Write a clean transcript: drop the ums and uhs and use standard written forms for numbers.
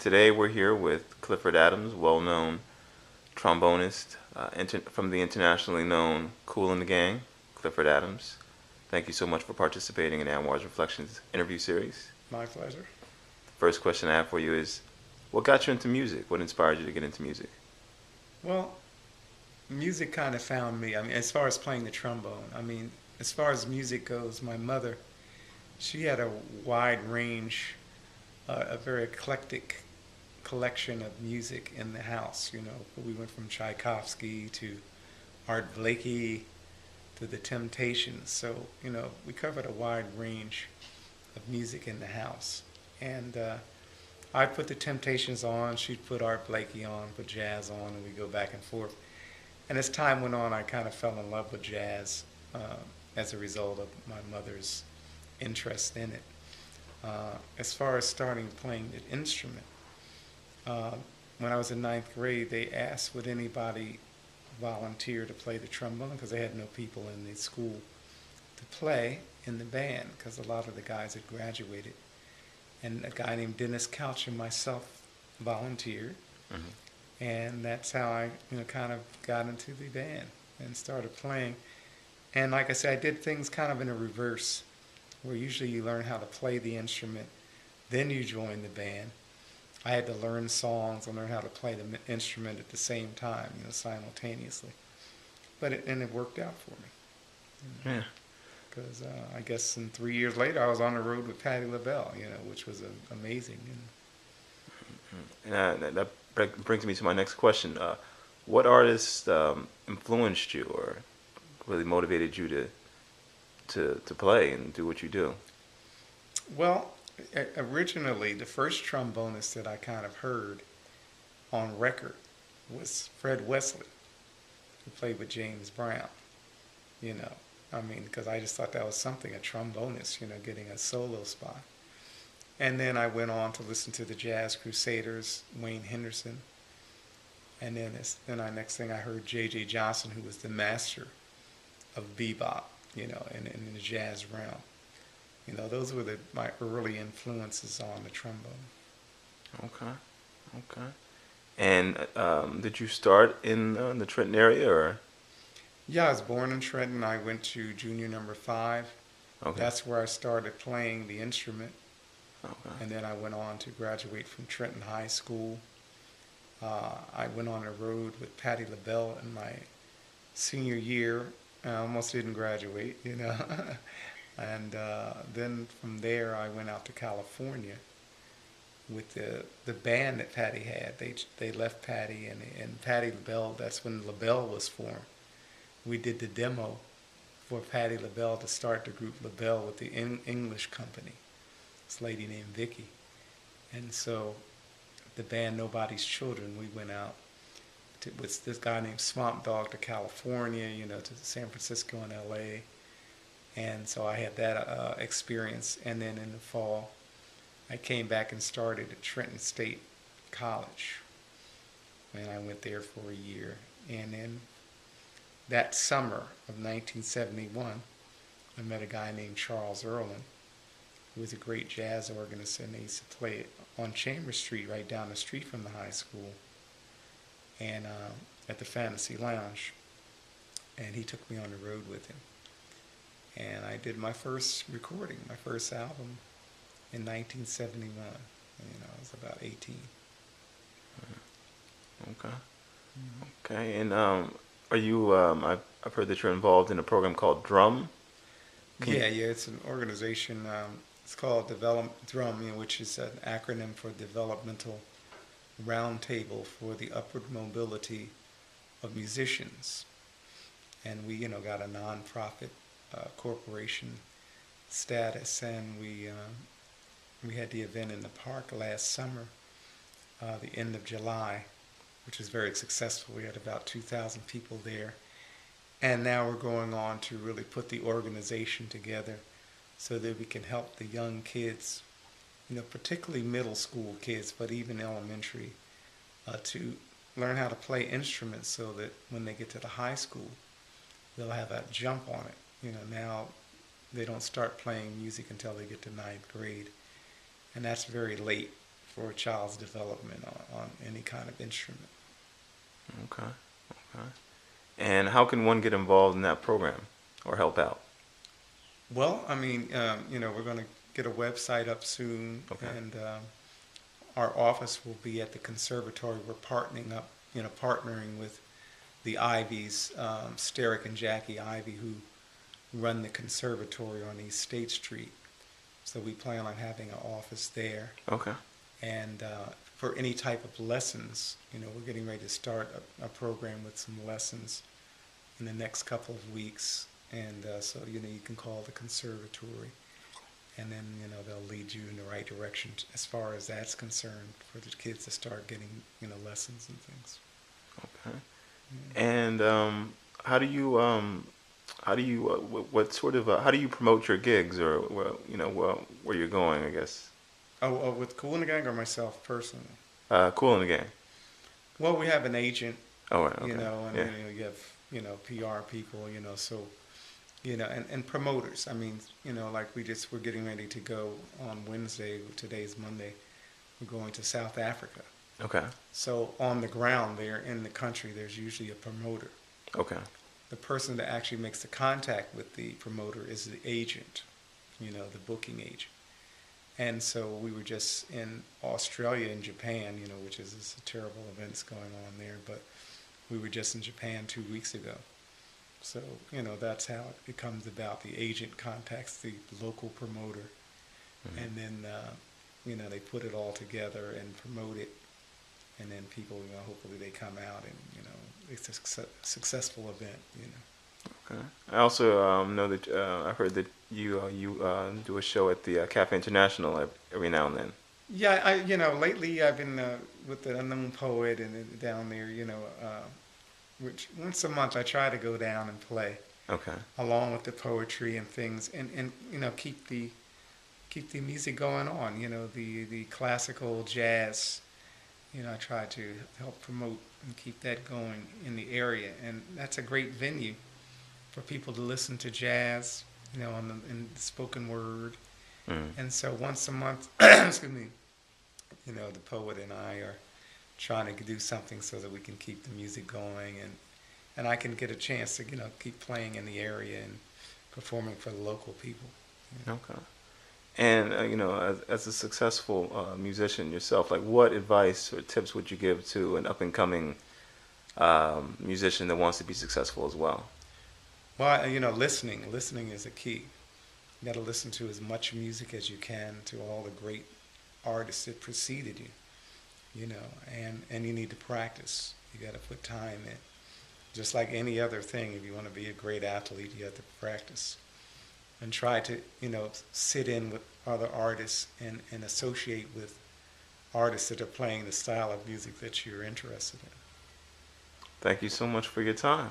Today we're here with Clifford Adams, well-known trombonist from the internationally known Kool and the Gang, Clifford Adams. Thank you so much for participating in Anwar's Reflections interview series. My pleasure. The first question I have for you is, what got you into music? What inspired you to get into music? Well, music kind of found me. As far as playing the trombone, as far as music goes, my mother, she had a wide range, a very eclectic collection of music in the house. We went from Tchaikovsky to Art Blakey to the Temptations. So, we covered a wide range of music in the house. And I'd put the Temptations on, she'd put Art Blakey on, put jazz on, and we go back and forth. And as time went on, I kind of fell in love with jazz as a result of my mother's interest in it. As far as starting playing the instrument, uh, when I was in ninth grade, they asked would anybody volunteer to play the trombone because they had no people in the school to play in the band because a lot of the guys had graduated. And a guy named Dennis Couch and myself volunteered, and that's how I, kind of got into the band and started playing. And like I said, I did things kind of in a reverse, where usually you learn how to play the instrument, then you join the band. I had to learn songs and learn how to play the instrument at the same time, simultaneously. And it worked out for me. Yeah. Because I guess in 3 years later, I was on the road with Patti LaBelle, which was amazing. That brings me to my next question. What artist influenced you or really motivated you to play and do what you do? Well, originally, the first trombonist that I kind of heard on record was Fred Wesley, who played with James Brown, you know. Because I just thought that was something, a trombonist, getting a solo spot. And then I went on to listen to the Jazz Crusaders, Wayne Henderson. And next thing I heard J.J. Johnson, who was the master of bebop, in the jazz realm. Those were my early influences on the trombone. Okay, okay. And did you start in the Trenton area or? Yeah, I was born in Trenton. I went to junior number 5. Okay. That's where I started playing the instrument. Okay. And then I went on to graduate from Trenton High School. I went on a road with Patti LaBelle in my senior year. I almost didn't graduate, And then from there, I went out to California with the band that Patti had. They left Patti and Patti LaBelle. That's when LaBelle was formed. We did the demo for Patti LaBelle to start the group LaBelle with the English company. This lady named Vicky. And so the band Nobody's Children, we went out with this guy named Swamp Dogg to California, to San Francisco and LA. And so I had that experience. And then in the fall, I came back and started at Trenton State College. And I went there for a year. And then that summer of 1971, I met a guy named Charles Erlin, who was a great jazz organist, and he used to play on Chambers Street, right down the street from the high school, and at the Fantasy Lounge. And he took me on the road with him. And I did my first recording, my first album, in 1971. I was about 18. Okay. Okay. And are you? I've heard that you're involved in a program called Drum. Yeah, it's an organization. It's called Drum, which is an acronym for Developmental Roundtable for the Upward Mobility of Musicians. And we, got a nonprofit corporation status, and we had the event in the park last summer, the end of July, which was very successful. We had about 2,000 people there. And now we're going on to really put the organization together so that we can help the young kids, particularly middle school kids, but even elementary, to learn how to play instruments so that when they get to the high school, they'll have that jump on it. Now they don't start playing music until they get to ninth grade. And that's very late for a child's development on any kind of instrument. Okay. Okay. And how can one get involved in that program or help out? Well, I mean, we're going to get a website up soon, Okay. and our office will be at the conservatory. We're partnering with the Ivies, Steric and Jackie Ivy, who run the conservatory on East State Street. So we plan on having an office there. Okay. And for any type of lessons, we're getting ready to start a program with some lessons in the next couple of weeks. And so, you can call the conservatory, and then, they'll lead you in the right direction as far as that's concerned for the kids to start getting, lessons and things. Okay. Yeah. And what sort of, how do you promote your gigs, or where you're going, I guess? Oh, with Cool and the Gang or myself personally? Cool in the Gang. Well, we have an agent, Oh, right. Okay. and Yeah. you have, PR people, so, and promoters. I mean, like we're getting ready to go on Wednesday. Today's Monday. We're going to South Africa. Okay. So on the ground there in the country, there's usually a promoter. Okay. The person that actually makes the contact with the promoter is the agent, the booking agent. And so we were just in Australia and Japan, which is this terrible events going on there, but we were just in Japan 2 weeks ago. So, that's how it comes about. The agent contacts the local promoter, Mm-hmm. and then, they put it all together and promote it. And then people, hopefully they come out and, it's a successful event, Okay. I also know that I've heard that you do a show at the Cafe International every now and then. Yeah, lately I've been with the Unknown Poet and down there, which once a month I try to go down and play Okay. along with the poetry and things, and keep the music going on, the classical jazz. I try to help promote and keep that going in the area, and that's a great venue for people to listen to jazz, in the spoken word. Mm. And so once a month, excuse me, the poet and I are trying to do something so that we can keep the music going, and I can get a chance to, keep playing in the area and performing for the local people. Okay. And as a successful musician yourself, like what advice or tips would you give to an up and coming musician that wants to be successful as well? Well, listening is a key. You got to listen to as much music as you can, to all the great artists that preceded you, and you need to practice. You got to put time in. Just like any other thing, if you want to be a great athlete, you have to practice. And try to, sit in with other artists and associate with artists that are playing the style of music that you're interested in. Thank you so much for your time.